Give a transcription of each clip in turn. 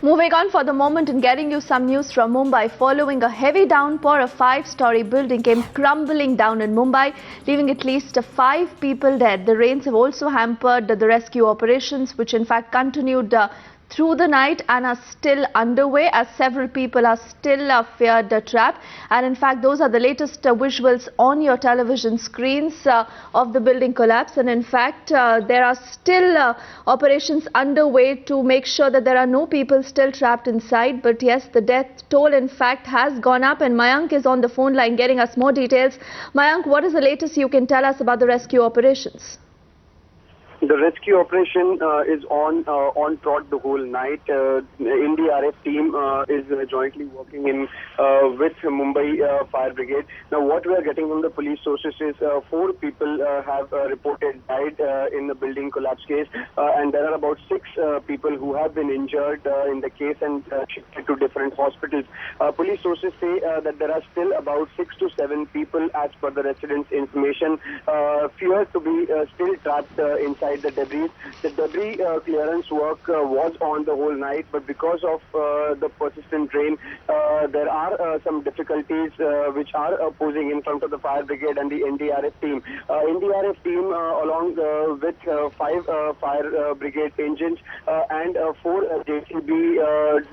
Moving on for the moment and getting you some news from Mumbai. Following a heavy downpour, a 5-story building came crumbling down in Mumbai, leaving at least 5 people dead. The rains have also hampered the rescue operations, which in fact continued through the night and are still underway, as several people are still feared trapped. And in fact, those are the latest visuals on your television screens of the building collapse. And in fact, there are still operations underway to make sure that there are no people still trapped inside. But yes, the death toll in fact has gone up, and Mayank is on the phone line getting us more details. Mayank, what is the latest you can tell us about the rescue operations? The rescue operation is on trot the whole night. NDRF team is jointly working in with Mumbai Fire Brigade. Now, what we are getting from the police sources is 4 people have reported died in the building collapse case, and there are about 6 people who have been injured in the case and shifted to different hospitals. Police sources say that there are still about 6 to 7 people, as per the residents' information, feared to be still trapped inside the debris. The debris clearance work was on the whole night, but because of the persistent rain, there are some difficulties which are posing in front of the fire brigade and the NDRF team. NDRF team, along with 5 fire brigade engines and 4 JCB,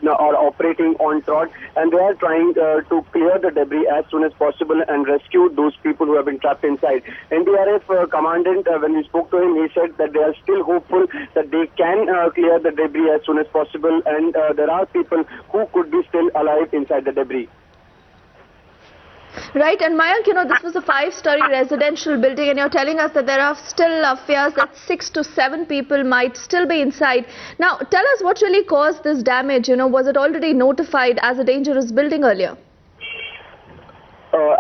are operating on trot, and they are trying to clear the debris as soon as possible and rescue those people who have been trapped inside. NDRF commandant, when we spoke to him, he said that they are still hopeful that they can clear the debris as soon as possible, and there are people who could be still alive inside the debris. Right, and Mayank, this was a 5-story residential building, and you're telling us that there are still fears that 6 to 7 people might still be inside. Now, tell us what really caused this damage. Was it already notified as a dangerous building earlier?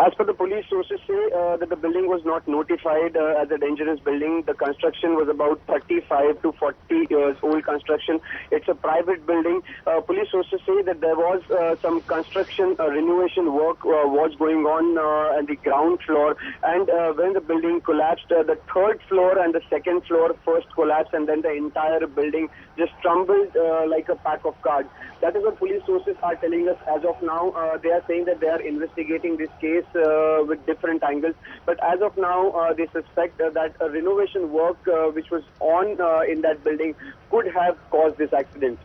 As per the police sources say that the building was not notified as a dangerous building. The construction was about 35 to 40 years old construction. It's a private building. Police sources say that there was some construction renovation work was going on at the ground floor, and when the building collapsed, the 3rd floor and the 2nd floor first collapsed, and then the entire building just crumbled like a pack of cards. That is what police sources are telling us as of now. They are saying that they are investigating this case with different angles, but as of now they suspect that a renovation work which was on in that building could have caused this accident.